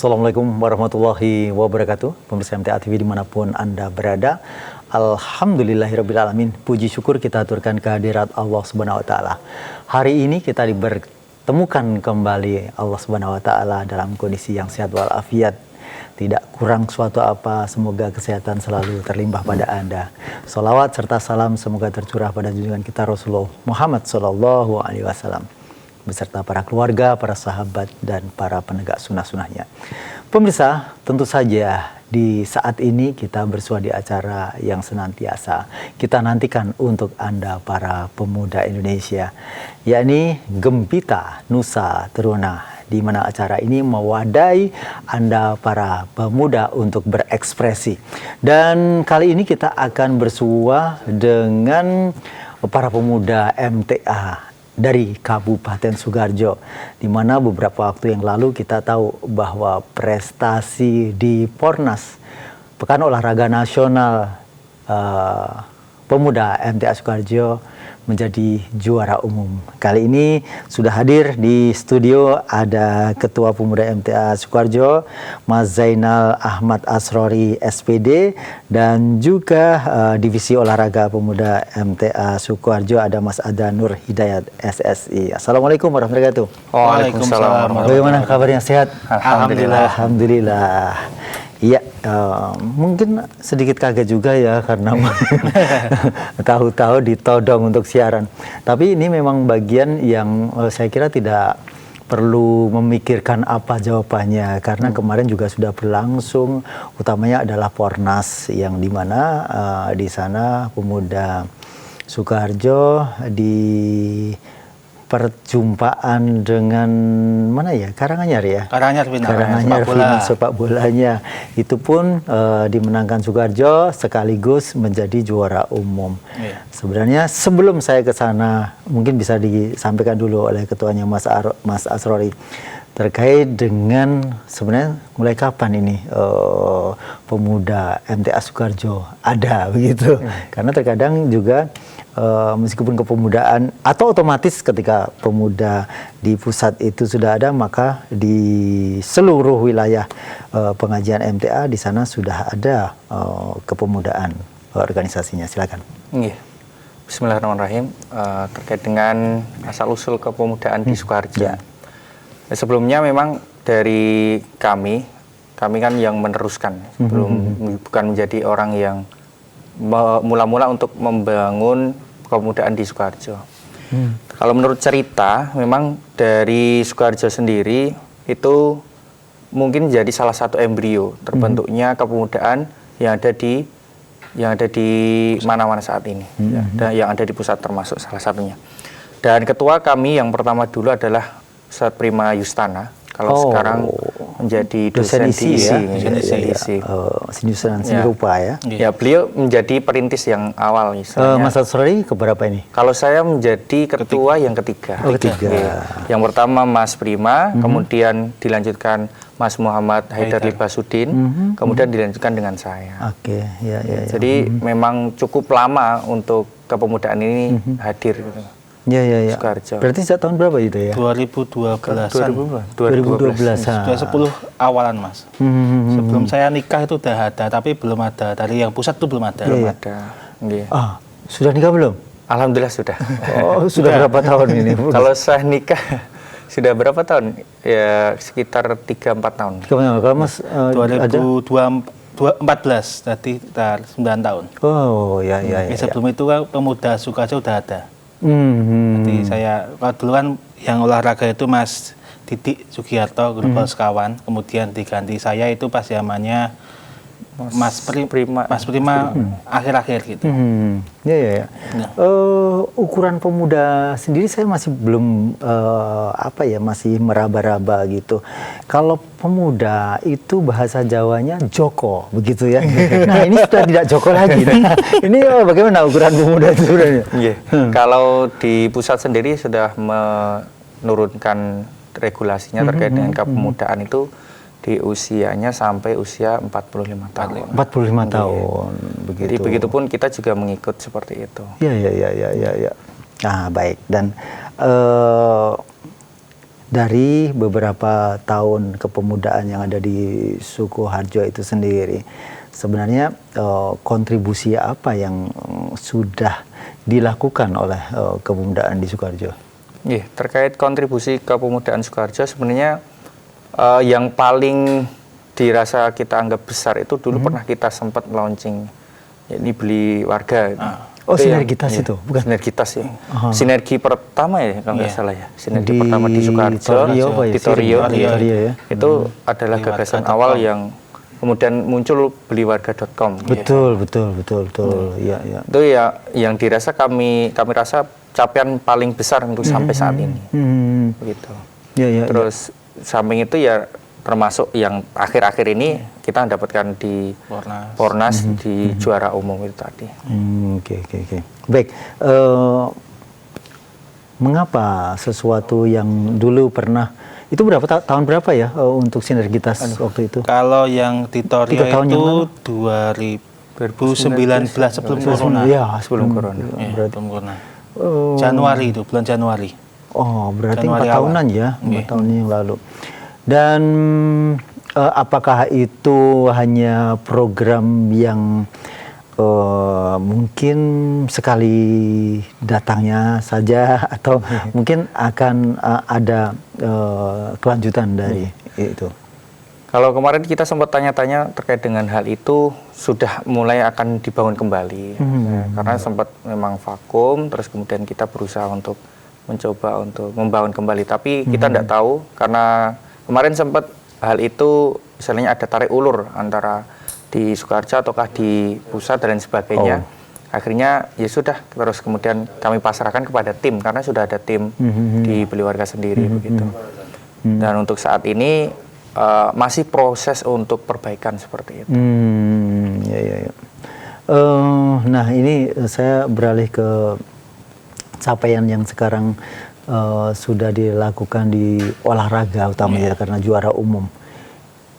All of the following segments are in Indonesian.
Assalamualaikum warahmatullahi wabarakatuh. Pemirsa MTA TV dimanapun Anda berada. Alhamdulillahirrabbilalamin. Puji syukur kita aturkan kehadirat Allah Subhanahu wa Ta'ala. Hari ini kita dipertemukan kembali Allah Subhanahu wa Ta'ala dalam kondisi yang sehat walafiat. Tidak kurang suatu apa, semoga kesehatan selalu terlimpah pada Anda. Salawat serta salam semoga tercurah pada junjungan kita Rasulullah Muhammad SAW. Beserta para keluarga, para sahabat, dan para penegak sunnah-sunnahnya. Pemirsa, tentu saja di saat ini kita bersua di acara yang senantiasa kita nantikan untuk Anda para pemuda Indonesia, yakni Gempita Nusa Teruna, di mana acara ini mewadai Anda para pemuda untuk berekspresi. Dan kali ini kita akan bersua dengan para pemuda MTA dari Kabupaten Sukoharjo, di mana beberapa waktu yang lalu kita tahu bahwa prestasi di Pornas, Pekan Olahraga Nasional Pemuda MTA Sukoharjo, menjadi juara umum. Kali ini sudah hadir di studio ada Ketua Pemuda MTA Sukoharjo, Mas Zainal Ahmad Asrori SPD, dan juga Divisi Olahraga Pemuda MTA Sukoharjo ada Mas Ada Nur Hidayat SSI. Assalamualaikum warahmatullahi wabarakatuh. Waalaikumsalam. Bagaimana kabarnya, sehat? Alhamdulillah. Alhamdulillah. Iya, mungkin sedikit kaget juga ya karena tahu-tahu ditodong untuk siaran. Tapi ini memang bagian yang saya kira tidak perlu memikirkan apa jawabannya, karena kemarin juga sudah berlangsung, utamanya adalah Pornas yang dimana di sana pemuda Sukoharjo di perjumpaan dengan mana ya, Karanganyar ya, Karanganyar final sepak bolanya itu pun dimenangkan Sukoharjo sekaligus menjadi juara umum. Sebenarnya sebelum saya ke sana mungkin bisa disampaikan dulu oleh ketuanya Mas Asrori terkait dengan sebenarnya mulai kapan ini pemuda MTA Sukoharjo ada begitu, karena terkadang juga meskipun kepemudaan atau otomatis ketika pemuda di pusat itu sudah ada, maka di seluruh wilayah pengajian MTA di sana sudah ada kepemudaan organisasinya. Silakan. Bismillahirrahmanirrahim. Terkait dengan asal-usul kepemudaan di Sukoharjo. Sebelumnya memang dari kami kan yang meneruskan, bukan menjadi orang yang mula-mula untuk membangun kepemudaan di Sukoharjo. Kalau menurut cerita, memang dari Sukoharjo sendiri itu mungkin jadi salah satu embrio terbentuknya kepemudaan yang ada di mana-mana saat ini, dan yang ada di pusat termasuk salah satunya. Dan ketua kami yang pertama dulu adalah Ustadz Prima Yustana. Kalau sekarang menjadi dosen di ISI. Seni rupa ya. Ya, beliau menjadi perintis yang awal misalnya. Mas Asrori keberapa ini? Kalau saya menjadi ketua yang ketiga. Ketiga. Yang pertama Mas Prima, kemudian dilanjutkan Mas Muhammad Haidar Libasudin, kemudian dilanjutkan dengan saya. Jadi memang cukup lama untuk kepemudaan ini hadir. Sukoharjo. Berarti sejak tahun berapa itu ya? 2012-an. 2012. Sudah 10 awalan, Mas. Sebelum saya nikah itu udah ada, tapi belum ada. Dari yang pusat itu belum ada. Sudah nikah belum? Alhamdulillah sudah. Sudah berapa tahun ini? Kalau saya nikah sudah berapa tahun? Ya sekitar 3-4 tahun. Kalau Mas 2014, tadi sekitar 9 tahun. Sebelum itu kan pemuda Sukoharjo udah ada. Jadi saya, kalau dulu kan yang olahraga itu Mas Didik Sugiarto, Global Sekawan, kemudian diganti saya itu pas zamannya Mas Prima akhir-akhir gitu. Ukuran pemuda sendiri saya masih belum masih meraba-raba gitu. Kalau pemuda itu bahasa Jawanya Joko begitu ya. Nah ini sudah tidak Joko lagi. Ini bagaimana ukuran pemuda itu sebenarnya? Kalau di pusat sendiri sudah menurunkan regulasinya terkait dengan kepemudaan itu di usianya sampai usia 45 tahun. 45 tahun begitu. Jadi begitupun kita juga mengikut seperti itu. Iya. Nah, baik. Dan dari beberapa tahun kepemudaan yang ada di Sukoharjo itu sendiri, sebenarnya kontribusi apa yang sudah dilakukan oleh kepemudaan di Sukoharjo? Iya, terkait kontribusi kepemudaan Sukoharjo sebenarnya yang paling dirasa kita anggap besar itu dulu pernah kita sempat launching, yakni beli warga. Oh, sinergitas itu, bukan? Sinergitas ya. Sinergi pertama ya, kalau nggak salah ya. Sinergi Di pertama di Sukoharjo, di Torio, ya. Itu adalah gagasan awal yang kemudian muncul beliwarga.com. Betul. Ya. Itu ya yang dirasa kami rasa capaian paling besar untuk sampai saat ini. Begitu. Ya. Terus samping itu ya termasuk yang akhir-akhir ini kita mendapatkan di Pornas di juara umum itu tadi. Oke. Baik, mengapa sesuatu yang dulu pernah itu tahun berapa ya untuk sinergitas waktu itu? Kalau yang di Torio itu 2019 sebelum corona. Ya, sebelum corona. Sebelum corona. Januari itu, bulan Januari. Oh, berarti Januari 4 tahunan ya, 4 tahun yang lalu. Dan apakah itu hanya program yang mungkin sekali datangnya saja atau mungkin akan ada kelanjutan dari itu? Kalau kemarin kita sempat tanya-tanya terkait dengan hal itu, sudah mulai akan dibangun kembali. Karena sempat memang vakum, terus kemudian kita berusaha untuk mencoba untuk membangun kembali. Tapi kita tidak tahu, karena kemarin sempat hal itu misalnya ada tarik ulur antara di Sukoharjo ataukah di pusat dan sebagainya. Akhirnya ya sudah, terus kemudian kami pasrahkan kepada tim karena sudah ada tim di Beliwarga sendiri begitu. Dan untuk saat ini masih proses untuk perbaikan seperti itu. Ya. Nah, ini saya beralih ke capaian yang sekarang sudah dilakukan di olahraga utamanya karena juara umum.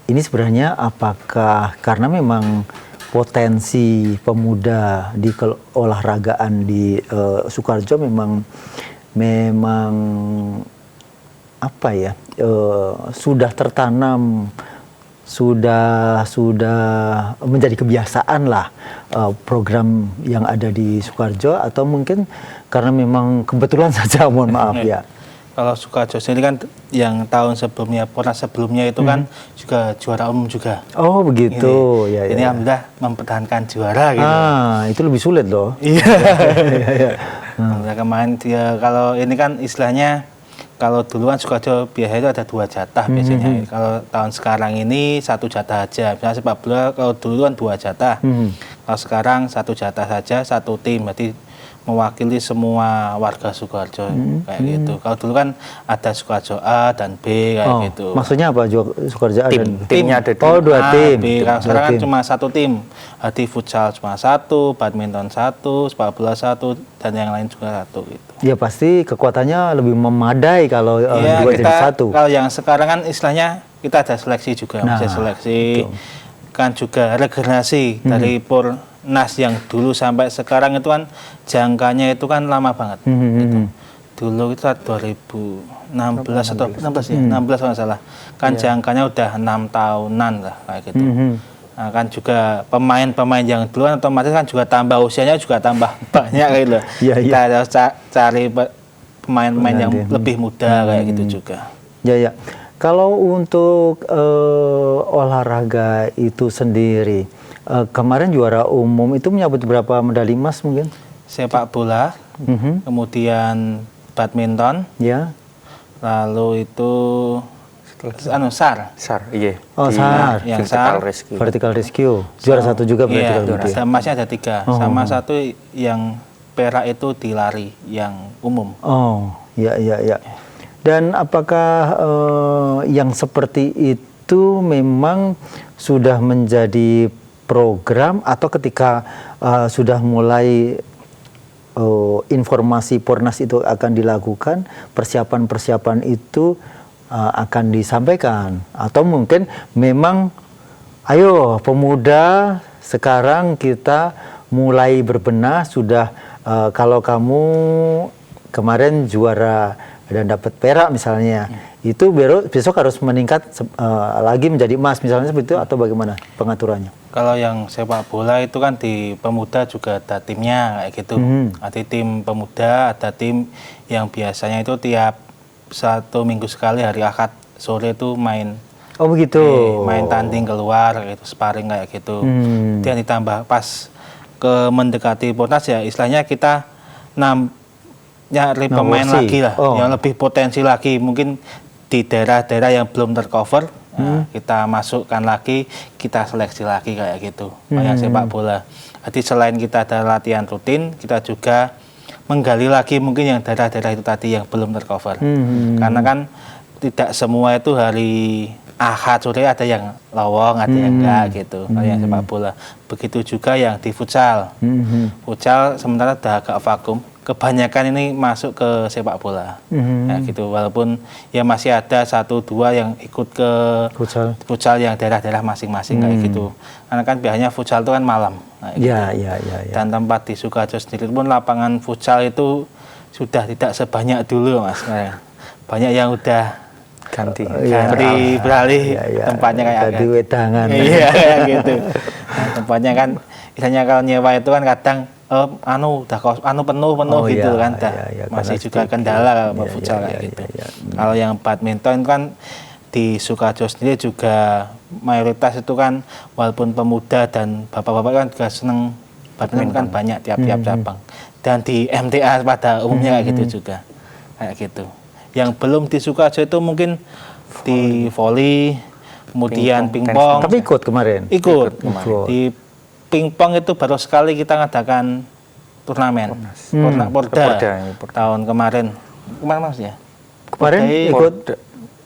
Ini sebenarnya apakah karena memang potensi pemuda di keolahragaan di Sukoharjo memang apa ya, sudah tertanam, sudah menjadi kebiasaan lah program yang ada di Sukoharjo, atau mungkin karena memang kebetulan saja, mohon maaf ya. Kalau Sukoharjo sendiri kan yang tahun sebelumnya, Pornas sebelumnya itu kan juga juara umum juga. Oh begitu. Ini alhamdulillah mempertahankan juara gitu. Itu lebih sulit loh. Iya. Kemarin dia, kalau ini kan istilahnya, kalau dulu kan Sukoharjo biasanya itu ada 2 jatah biasanya. Kalau tahun sekarang ini 1 jatah aja. Misalnya sepak bola kalau dulu kan 2 jatah. Kalau sekarang 1 jatah saja, 1 tim. Berarti mewakili semua warga Sukoharjo kayak gitu. Kalau dulu kan ada Sukoharjo A dan B kayak gitu. Maksudnya apa Sukoharjo A dan B? Timnya ada 2. Oh, 2 tim. Kalau sekarang kan cuma 1 tim. Di futsal cuma 1, badminton 1, sepak bola 1, dan yang lain juga 1 gitu. Ya pasti kekuatannya lebih memadai kalau 2 jadi 1. Kalau yang sekarang kan istilahnya kita ada seleksi juga, masih seleksi. Betul. Kan juga regenerasi dari Pornas yang dulu sampai sekarang itu kan jangkanya itu kan lama banget. Gitu. Dulu itu 2016 atau 16 ya, 16 kalau nggak salah. Kan jangkanya udah 6 tahunan lah kayak gitu. Nah, kan juga pemain-pemain yang duluan otomatis kan juga tambah usianya juga tambah banyak gitu loh. Kita harus cari pemain-pemain yang lebih muda kayak gitu juga. Ya. Kalau untuk olahraga itu sendiri, kemarin juara umum itu menyabut berapa medali emas mungkin? Sepak bola, kemudian badminton, lalu itu SAR. Iya. Oh, SAR. Yang Vertical Rescue. Juara 1 juga berarti. Iya, emasnya ada 3. Sama 1 yang perak itu di lari yang umum. Oh, ya. Dan apakah yang seperti itu memang sudah menjadi program, atau ketika sudah mulai informasi Pornas itu akan dilakukan, persiapan itu akan disampaikan, atau mungkin memang ayo pemuda sekarang kita mulai berbenah, sudah kalau kamu kemarin juara dan dapat perak misalnya, itu besok harus meningkat lagi menjadi emas misalnya seperti itu, atau bagaimana pengaturannya? Kalau yang sepak bola itu kan di pemuda juga ada timnya kayak gitu. Ada tim pemuda, ada tim yang biasanya itu tiap 1 minggu sekali hari Ahad sore itu main. Oh begitu. Main tanding keluar gitu, sparring kayak gitu. Dan ditambah pas mendekati Pornas ya istilahnya kita nyari pemain lagi lah, yang lebih potensi lagi, mungkin di daerah-daerah yang belum tercover, kita masukkan lagi, kita seleksi lagi kayak gitu, kayak sepak bola. Jadi selain kita ada latihan rutin, kita juga menggali lagi mungkin yang daerah-daerah itu tadi yang belum tercover, karena kan tidak semua itu hari Ahad sore ada yang lowong, ada yang enggak gitu, yang sepak bola. Begitu juga yang di futsal. Futsal sementara udah agak vakum. Kebanyakan ini masuk ke sepak bola, ya gitu. Walaupun ya masih ada 1-2 yang ikut ke futsal yang daerah-daerah masing-masing kayak gitu. Karena kan biasanya futsal itu kan malam. Gitu. Ya. Dan tempat di Sukoharjo sendiri pun lapangan futsal itu sudah tidak sebanyak dulu, Mas. Banyak yang udah ganti beralih tempatnya kayak ganti wedangan. Iya gitu. Nah, tempatnya kan misalnya kalau nyewa itu kan kadang udah penuh gitu kan. Masih juga kendala kalau futsal kayak gitu. Kalau yang badminton kan di Sukoharjo sendiri juga mayoritas itu kan walaupun pemuda dan bapak-bapak kan juga seneng badminton kan banyak tiap-tiap cabang. Dan di MTA pada umumnya kayak gitu juga. Kayak gitu. Yang belum di Sukoharjo itu mungkin di volley, kemudian pingpong. Tapi ikut kemarin? Ikut. Di pingpong itu baru sekali kita ngadakan turnamen. Porda. Tahun kemarin. Kemarin Mas ya? Kemarin ikut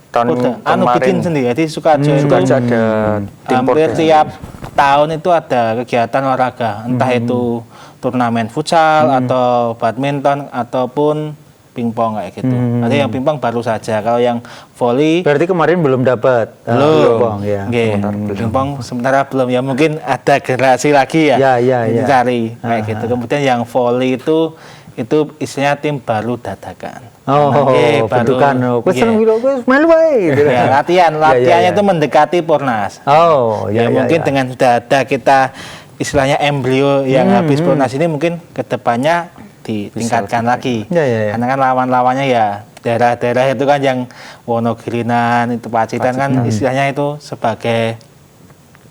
tahun kemarin. Bikin sendiri. Jadi Sukoharjo itu ada hampir tiap tahun itu ada kegiatan olahraga. Entah itu turnamen futsal atau badminton ataupun pingpong kayak gitu. Ada yang pingpong baru saja. Kalau yang volley berarti kemarin belum dapat pingpong ya. Pingpong sementara belum ya, mungkin ada generasi lagi ya. Cari kayak gitu. Kemudian yang volley itu istilahnya tim baru dadakan. Bentukan. Latihannya itu mendekati Pornas. Mungkin dengan sudah ada kita istilahnya embrio yang habis Pornas ini mungkin kedepannya ditingkatkan lagi. Karena kan lawan-lawannya ya daerah-daerah itu kan yang Wonogirinan, itu Pacitan kan istilahnya itu sebagai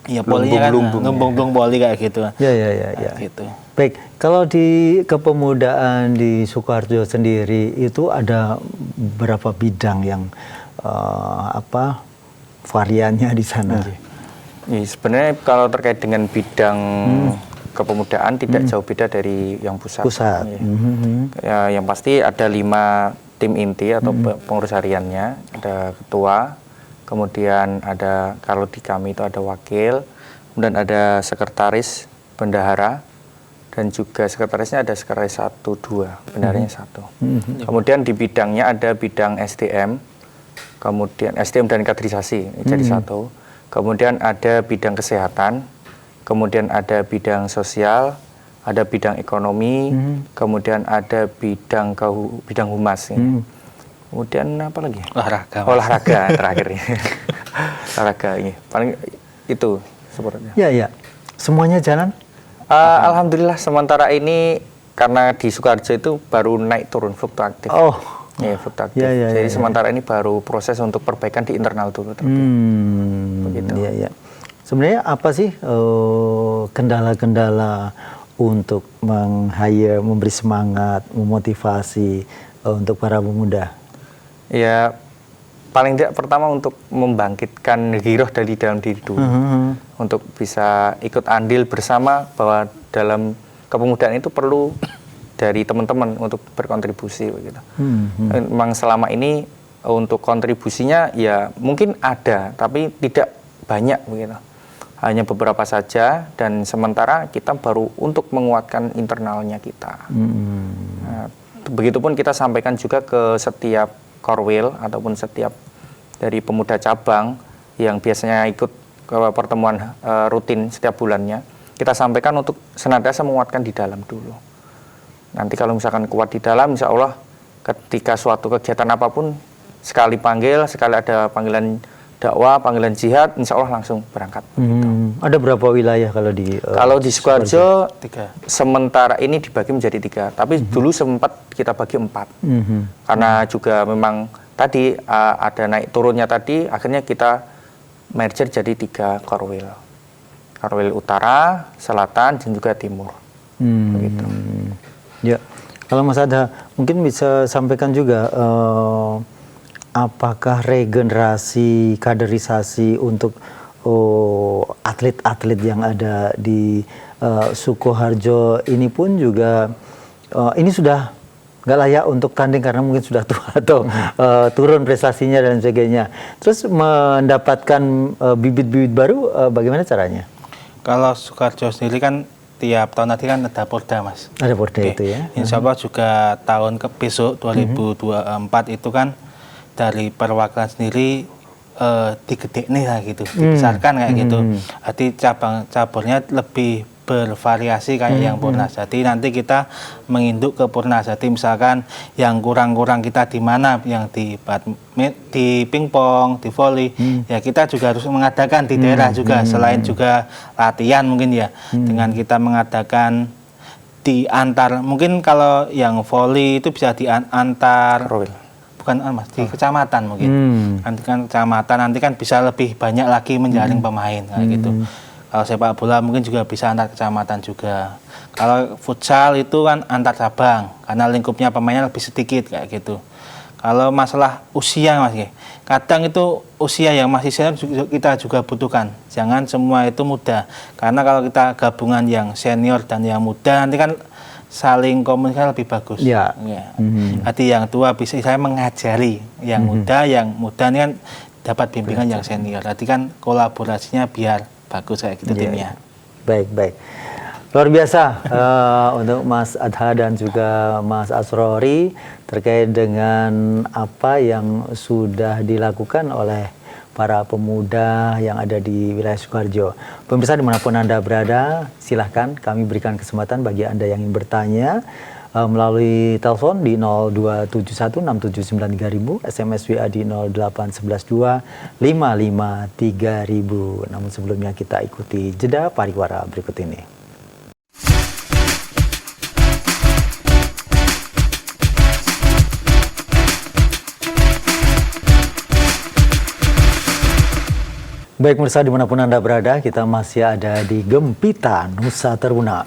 ya polinya kan lumbung poli kayak gitu. Gitu. Baik, kalau di kepemudaan di Sukoharjo sendiri itu ada berapa bidang yang variannya di sana? Ya, sebenarnya kalau terkait dengan bidang kepemudaan tidak jauh beda dari yang pusat. Ya, yang pasti ada 5 tim inti atau pengurus hariannya, ada ketua, kemudian ada kalau di kami itu ada wakil, kemudian ada sekretaris bendahara, dan juga sekretarisnya ada sekretaris 1-2, bendaharanya 1. Kemudian di bidangnya ada bidang SDM, kemudian SDM dan kaderisasi jadi 1. Kemudian ada bidang kesehatan, kemudian ada bidang sosial, ada bidang ekonomi, kemudian ada bidang humas. Kemudian apa lagi? Olahraga terakhir. Olahraga ini paling itu sepertinya. Ya. Semuanya jalan? Alhamdulillah sementara ini karena di Sukoharjo itu baru naik turun fluktuatif. Fluktuatif. Jadi sementara ini baru proses untuk perbaikan di internal dulu. Begitu. Sebenarnya apa sih kendala-kendala untuk memberi semangat, memotivasi untuk para pemuda? Ya, paling tidak pertama untuk membangkitkan giroh dari dalam diri dulu. Untuk bisa ikut andil bersama bahwa dalam kepemudaan itu perlu dari teman-teman untuk berkontribusi begitu. Memang selama ini untuk kontribusinya ya mungkin ada, tapi tidak banyak begitu. Hanya beberapa saja, dan sementara kita baru untuk menguatkan internalnya kita. Nah, begitupun kita sampaikan juga ke setiap korwil ataupun setiap dari pemuda cabang yang biasanya ikut ke pertemuan rutin setiap bulannya, kita sampaikan untuk senantiasa menguatkan di dalam dulu. Nanti kalau misalkan kuat di dalam, insya Allah ketika suatu kegiatan apapun, sekali panggil, sekali ada panggilan dakwah, panggilan jihad, insya Allah langsung berangkat. Ada berapa wilayah kalau di kalau di Sukoharjo 3. sementara ini dibagi menjadi 3, tapi dulu sempat kita bagi 4. Karena juga memang tadi ada naik turunnya tadi, akhirnya kita merger jadi 3 korwil. Korwil Utara, Selatan, dan juga Timur. Begitu. Ya, kalau Mas Adha mungkin bisa sampaikan juga apakah regenerasi, kaderisasi untuk atlet-atlet yang ada di Sukoharjo ini pun juga ini sudah nggak layak untuk tanding karena mungkin sudah tua atau turun prestasinya dan sebagainya. Terus mendapatkan bibit-bibit baru bagaimana caranya? Kalau Sukoharjo sendiri kan tiap tahun nanti kan ada Porda, Mas. Ada Porda itu ya. Insya Allah juga tahun besok 2024 itu kan dari perwakilan sendiri digede nih lah gitu, dibesarkan kayak gitu. Jadi cabang-caburnya lebih bervariasi kayak yang Purnas. Jadi nanti kita menginduk ke Purnas. Jadi misalkan yang kurang-kurang kita di mana, yang di pingpong, di voli, ya kita juga harus mengadakan di daerah juga. Selain juga latihan mungkin ya, dengan kita mengadakan di antar, mungkin kalau yang voli itu bisa di antar, bukan Mas, di kecamatan mungkin. Nanti kan kecamatan, nanti kan bisa lebih banyak lagi menjaring pemain kayak gitu. Kalau sepak bola mungkin juga bisa antar kecamatan juga. Kalau futsal itu kan antar cabang, karena lingkupnya pemainnya lebih sedikit kayak gitu. Kalau masalah usia, Mas, kadang itu usia yang masih senior kita juga butuhkan. Jangan semua itu muda, karena kalau kita gabungan yang senior dan yang muda nanti kan saling komunikasi lebih bagus. Ya. Jadi yang tua bisa saya mengajari yang muda ini kan dapat bimbingan yang senior. Jadi kan kolaborasinya biar bagus kayak gitu timnya. Baik. Luar biasa untuk Mas Adha dan juga Mas Asrori terkait dengan apa yang sudah dilakukan oleh para pemuda yang ada di wilayah Sukoharjo. Pemirsa dimanapun Anda berada, silahkan kami berikan kesempatan bagi Anda yang ingin bertanya melalui telepon di 02716793000, SMS WA di 08112553000. Namun sebelumnya kita ikuti jeda pariwara berikut ini. Baik pemirsa dimanapun Anda berada, kita masih ada di Gempita, Nusa Teruna.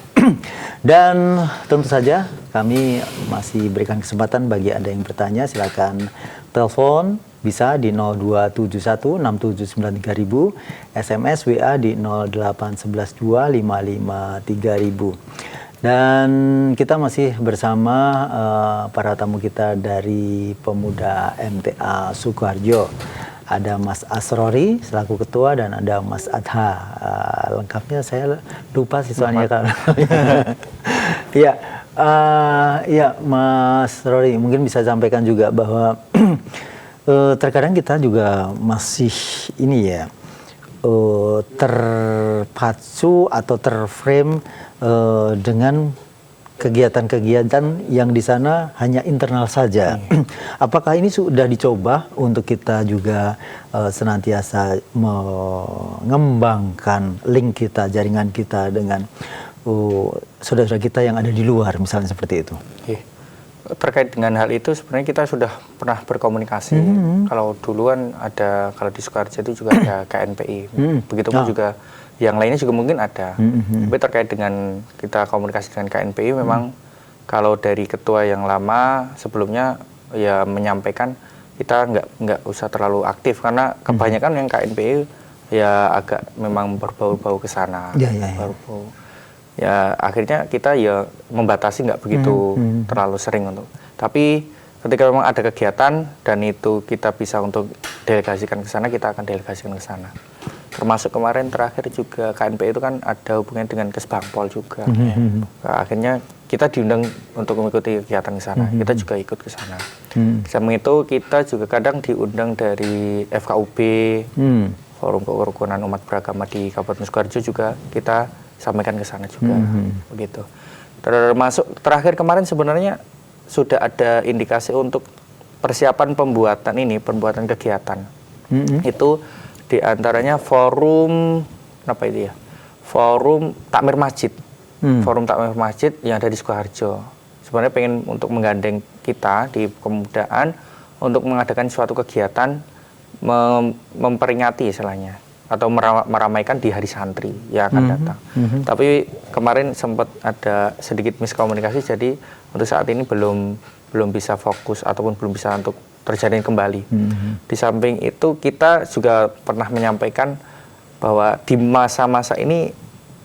Dan tentu saja kami masih berikan kesempatan bagi Anda yang bertanya, silakan telepon bisa di 02716793000, SMS WA di 08112553000. Dan kita masih bersama para tamu kita dari Pemuda MTA Sukoharjo. Ada Mas Asrori selaku ketua dan ada Mas Adha. Lengkapnya saya lupa sih soalnya kan. Iya, Mas Asrori mungkin bisa sampaikan juga bahwa terkadang kita juga masih ini ya terpacu atau terframe dengan kegiatan-kegiatan yang di sana hanya internal saja. Apakah ini sudah dicoba untuk kita juga senantiasa mengembangkan link kita, jaringan kita dengan saudara-saudara kita yang ada di luar, misalnya seperti itu? Terkait dengan hal itu sebenarnya kita sudah pernah berkomunikasi. Kalau dulu kan ada, kalau di Sukoharjo itu juga ada KNPI. Begitupun juga yang lainnya juga mungkin ada. Tapi terkait dengan kita komunikasi dengan KNPI, memang kalau dari ketua yang lama sebelumnya ya menyampaikan kita nggak usah terlalu aktif karena kebanyakan yang KNPI ya agak memang berbau-bau ke sana. Berbau. Ya akhirnya kita ya membatasi nggak begitu terlalu sering untuk. Tapi ketika memang ada kegiatan dan itu kita bisa untuk delegasikan ke sana, kita akan delegasikan ke sana. Termasuk kemarin terakhir juga KNPI itu kan ada hubungan dengan Kesbangpol juga. Nah, akhirnya kita diundang untuk mengikuti kegiatan ke sana. Kita juga ikut ke sana. Sama itu kita juga kadang diundang dari FKUB, Forum Kerukunan Umat Beragama di Kabupaten Sukoharjo juga kita sampaikan ke sana juga. Begitu. Termasuk terakhir kemarin sebenarnya sudah ada indikasi untuk persiapan pembuatan kegiatan. Itu diantaranya forum apa itu ya? Forum takmir masjid. Forum takmir masjid yang ada di Sukoharjo. Sebenarnya pengen untuk menggandeng kita di kepemudaan untuk mengadakan suatu kegiatan memperingati istilahnya atau meramaikan di hari santri yang akan datang. Tapi kemarin sempat ada sedikit miskomunikasi, jadi untuk saat ini belum bisa fokus ataupun belum bisa untuk terjalin kembali. Di samping itu kita juga pernah menyampaikan bahwa di masa-masa ini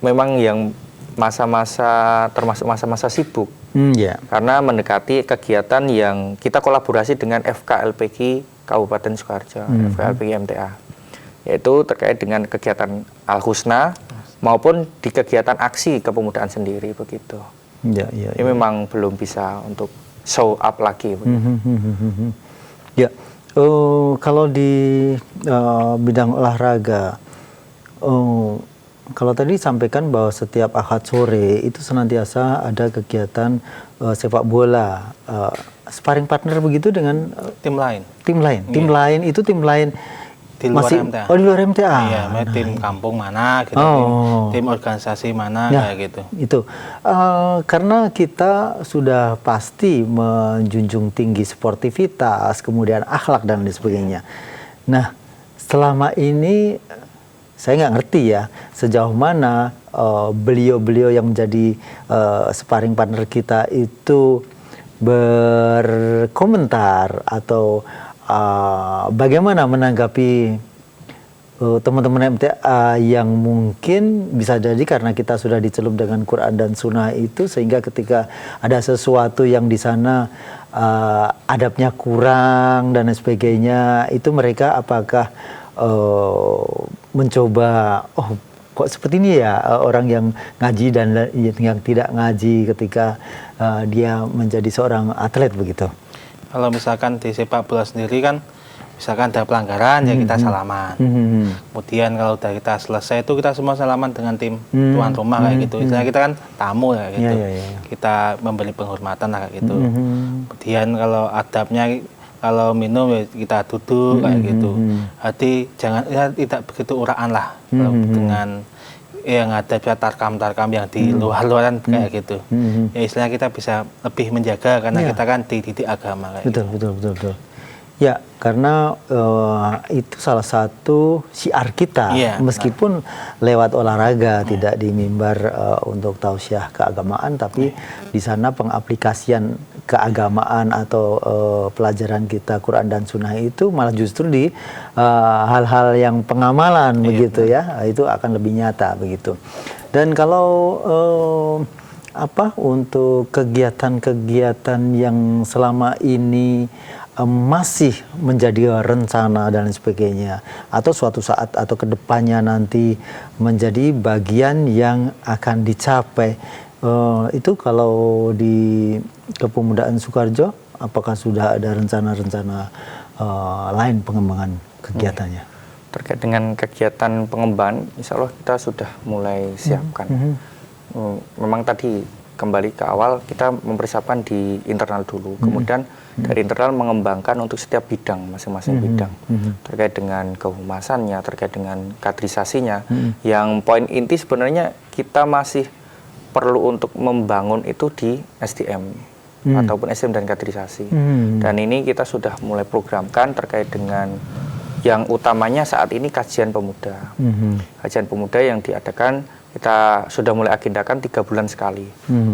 memang yang masa-masa termasuk masa-masa sibuk. Karena mendekati kegiatan yang kita kolaborasi dengan FKLPG Kabupaten Sukoharjo, FKLPG MTA. Yaitu terkait dengan kegiatan Al-Husna maupun di kegiatan aksi kepemudaan sendiri begitu. Ini memang belum bisa untuk show up lagi. Ya, kalau di bidang olahraga, kalau tadi sampaikan bahwa setiap Ahad sore itu senantiasa ada kegiatan sepak bola, sparring partner begitu dengan tim lain. Tim lain itu tim lain di luar MTA. Oh, di luar MTA. Iya, tim kampung mana gitu, tim organisasi mana kayak gitu. Itu karena kita sudah pasti menjunjung tinggi sportivitas, kemudian akhlak dan lain sebagainya. Nah, selama ini saya nggak ngerti ya sejauh mana beliau-beliau yang menjadi sparring partner kita itu berkomentar atau bagaimana menanggapi teman-teman MTA yang mungkin bisa jadi karena kita sudah dicelup dengan Quran dan Sunnah itu, sehingga ketika ada sesuatu yang di sana adabnya kurang dan sebagainya, itu mereka apakah mencoba, oh kok seperti ini ya orang yang ngaji dan yang tidak ngaji ketika dia menjadi seorang atlet begitu. Kalau misalkan di sepak bola sendiri kan, misalkan ada pelanggaran ya kita salaman. Kemudian kalau udah kita selesai itu kita semua salaman dengan tim tuan rumah kayak gitu. Misalnya kita kan tamu ya gitu. Kita memberi penghormatan kayak gitu. Kemudian kalau adabnya kalau minum ya kita duduk kayak gitu. Hati jangan ya tidak begitu uraan lah dengan yang ada tarkam yang di luar-luaran kayak gitu. Ya istilahnya kita bisa lebih menjaga karena kita kan dididik agama kayak betul. Ya, karena itu salah satu syiar kita, meskipun lewat olahraga, tidak di mimbar untuk tausiah keagamaan, tapi di sana pengaplikasian keagamaan atau pelajaran kita Quran dan Sunnah itu malah justru di hal-hal yang pengamalan begitu ya, itu akan lebih nyata begitu. Dan kalau untuk kegiatan-kegiatan yang selama ini masih menjadi rencana dan sebagainya, atau suatu saat atau kedepannya nanti menjadi bagian yang akan dicapai, itu kalau di Kepemudaan Sukoharjo apakah sudah ada rencana-rencana lain pengembangan kegiatannya? Terkait dengan kegiatan pengembangan, insya Allah kita sudah mulai siapkan. Memang tadi kembali ke awal kita mempersiapkan di internal dulu, kemudian dari internal mengembangkan untuk setiap bidang, masing-masing bidang, terkait dengan kehumasannya, terkait dengan kaderisasinya. Yang poin inti sebenarnya kita masih perlu untuk membangun itu di SDM ataupun SDM dan kaderisasi. Dan ini kita sudah mulai programkan terkait dengan yang utamanya saat ini kajian pemuda. Kajian pemuda yang diadakan kita sudah mulai agendakan 3 bulan sekali.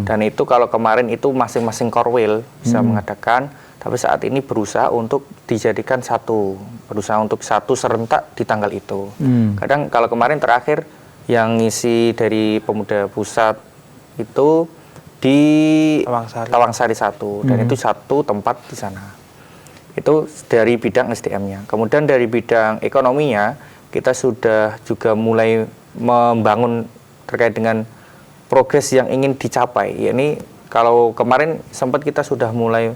Dan itu kalau kemarin itu masing-masing korwil bisa mengadakan, tapi saat ini berusaha untuk dijadikan berusaha untuk satu serentak di tanggal itu. Kadang kalau kemarin terakhir yang ngisi dari Pemuda Pusat itu di Tawangsari 1, dan itu satu tempat di sana. Itu dari bidang SDM-nya. Kemudian dari bidang ekonominya kita sudah juga mulai membangun terkait dengan progres yang ingin dicapai. Yakni kalau kemarin sempat kita sudah mulai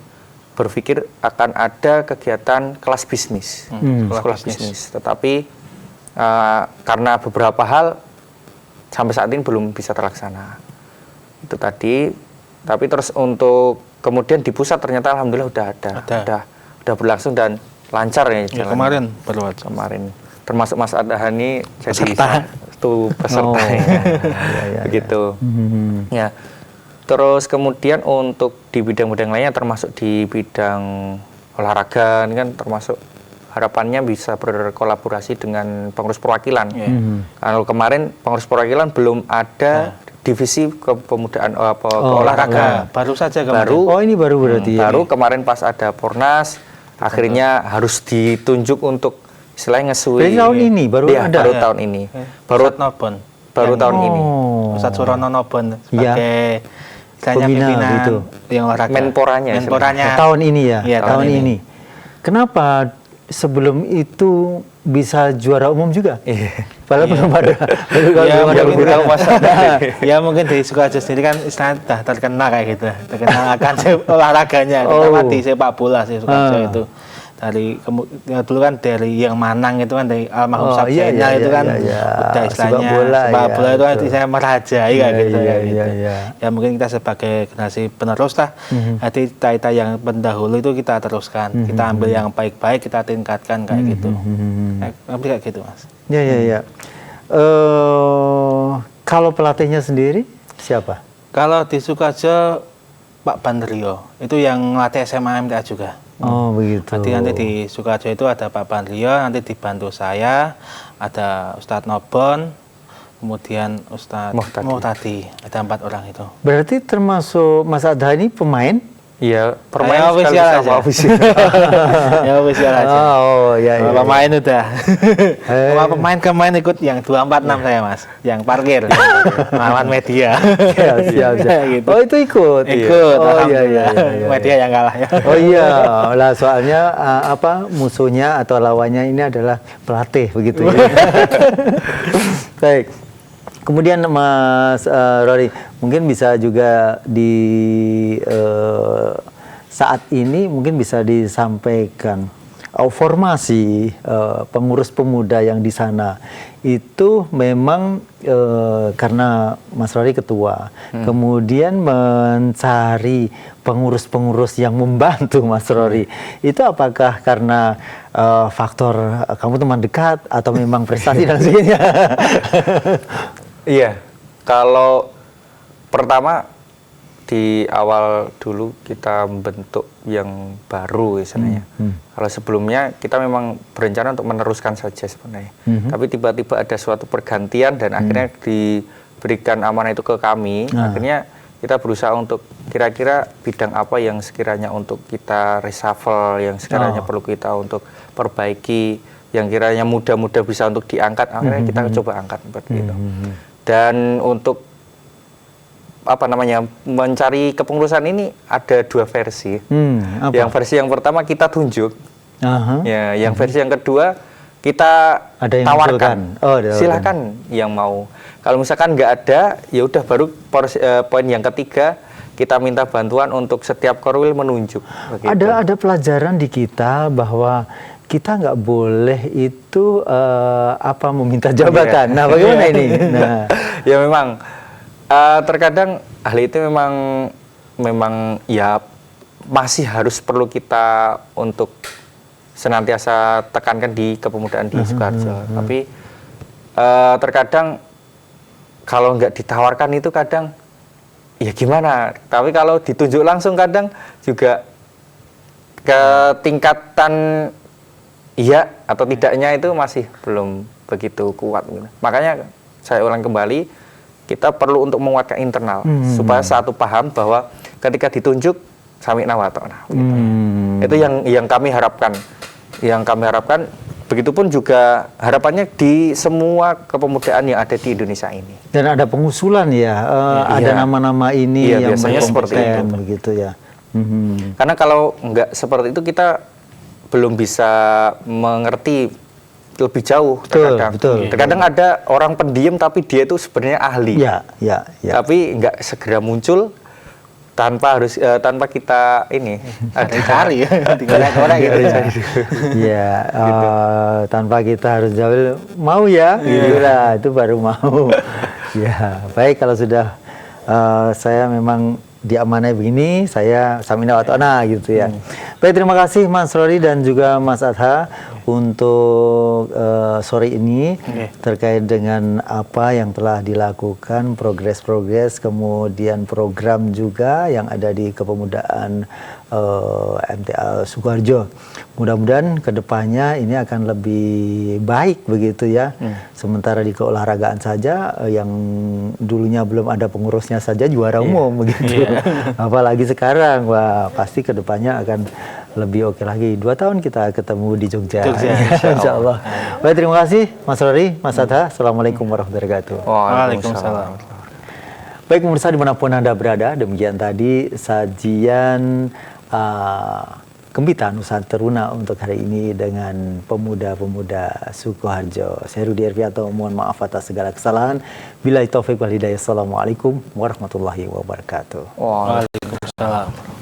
berpikir akan ada kegiatan kelas bisnis, kelas bisnis. Tetapi karena beberapa hal sampai saat ini belum bisa terlaksana. Itu tadi. Tapi terus untuk kemudian di pusat ternyata alhamdulillah udah berlangsung dan lancar ya. Ya kemarin baru aja. Kemarin termasuk Mas Adhani jadi Peserta. satu peserta begitu. Ya. Terus kemudian untuk di bidang-bidang lainnya termasuk di bidang olahraga ini kan termasuk harapannya bisa berkolaborasi dengan pengurus perwakilan. Kalau kemarin pengurus perwakilan belum ada divisi kepemudaan olahraga. Baru saja kemarin. Oh ini baru berarti. Baru kemarin pas ada Pornas akhirnya harus ditunjuk untuk istilahnya ngesui. Tahun ini baru ada. Baru tahun ini. Baru tahun ini. Ustadz Surono Nobon sebagai pembina gitu. Yang olahraga. Menporanya. Tahun ini ya. Iya, tahun ini. Kenapa sebelum itu bisa juara umum juga? Padahal belum ada. Ya mungkin di Sukoharjo sendiri kan sudah terkenal kayak gitu. Terkenal akan olahraganya. Terutama di sepak bola sih Sukoharjo itu. Dari dulu kan dari yang Manang itu kan dari almarhum Sabjena itu kan udah istilahnya sepak bola itu kan saya merajai kayak gitu. Ya mungkin kita sebagai generasi penerus lah, nanti kita yang pendahulu itu kita teruskan, kita ambil yang baik-baik kita tingkatkan kayak gitu. Kayak gitu Mas. Ya. Kalau pelatihnya sendiri siapa? Kalau di Sukoharjo Pak Bandrio itu yang ngelatih SMA MTA juga. Oh begitu. Nanti di Sukoharjo itu ada Pak Bandrio, nanti dibantu saya, ada Ustadz Nobon, kemudian Ustadz Muhtadi. Ada 4 orang itu. Berarti termasuk Mas Adhani pemain? Iya, pemain ofisial aja. Ya ofisial aja. Iya. Pemain udah. Kalau pemain ikut yang 246 saya Mas, yang parkir, lawan media. Siap. Gitu. Oh itu ikut. Oh iya. Media yang kalah ya. Oh iya, lah soalnya musuhnya atau lawannya ini adalah pelatih begitu ya. Baik. Kemudian Mas Rory, mungkin bisa juga di saat ini mungkin bisa disampaikan formasi pengurus pemuda yang di sana itu memang karena Mas Rory ketua, kemudian mencari pengurus-pengurus yang membantu Mas Rory. Itu apakah karena faktor kamu teman dekat atau memang prestasi dan sebagainya? Iya, kalau pertama di awal dulu kita membentuk yang baru misalnya. Kalau sebelumnya kita memang berencana untuk meneruskan saja sebenarnya. Tapi tiba-tiba ada suatu pergantian dan akhirnya diberikan amanah itu ke kami. Akhirnya kita berusaha untuk kira-kira bidang apa yang sekiranya untuk kita reshuffle, yang sekiranya perlu kita untuk perbaiki, yang kiranya mudah-mudah bisa untuk diangkat. Akhirnya kita coba angkat seperti itu. Dan untuk mencari kepengurusan ini ada 2 versi. Yang versi yang pertama kita tunjuk, ya. Yang versi yang kedua kita tawarkan. Silakan yang mau. Kalau misalkan nggak ada, ya udah baru poin yang ketiga kita minta bantuan untuk setiap korwil menunjuk. Begitu. Ada pelajaran di kita bahwa kita nggak boleh itu meminta jabatan. Nah, bagaimana ini? Nah, ya memang terkadang hal itu memang ya masih harus perlu kita untuk senantiasa tekankan di kepemudaan di Sukoharjo. Tapi terkadang kalau nggak ditawarkan itu kadang ya gimana? Tapi kalau ditunjuk langsung kadang juga ketingkatan iya atau tidaknya itu masih belum begitu kuat. Makanya saya ulang kembali, kita perlu untuk menguatkan internal supaya satu paham bahwa ketika ditunjuk sami'na wa ta'na. Itu yang kami harapkan. Yang kami harapkan, begitupun juga harapannya di semua kepemudaan yang ada di Indonesia ini. Dan ada pengusulan ya, ada nama-nama ini yang biasanya seperti itu begitu ya. Karena kalau nggak seperti itu kita belum bisa mengerti lebih jauh. Terkadang ada orang pendiam tapi dia itu sebenarnya ahli. Ya. Tapi nggak segera muncul tanpa kita ini cari tinggal gitu ya. Ya, tanpa kita harus jawab mau ya, gitulah itu baru mau. Ya, baik kalau sudah saya memang diamanai begini, saya samina wa ta'na gitu ya. Baik, terima kasih Mas Rory dan juga Mas Adha untuk sore ini terkait dengan apa yang telah dilakukan, progres-progres, kemudian program juga yang ada di Kepemudaan MTA Sukoharjo. Mudah-mudahan kedepannya ini akan lebih baik begitu ya. Sementara di keolahragaan saja yang dulunya belum ada pengurusnya saja juara umum begitu. Apalagi sekarang, wah pasti kedepannya akan lebih oke lagi. 2 tahun kita ketemu di Jogja. Insya Allah. Baik, terima kasih Mas Rory, Mas Adha. Assalamualaikum warahmatullahi wabarakatuh. Waalaikumsalam. Baik pemirsa dimanapun Anda berada, demikian tadi sajian Gembita Nusa Teruna untuk hari ini dengan pemuda-pemuda Sukoharjo. Saya Rudi Ervianto, mohon maaf atas segala kesalahan. Billahi taufiq wal hidayah. Assalamualaikum warahmatullahi wabarakatuh. Waalaikumsalam.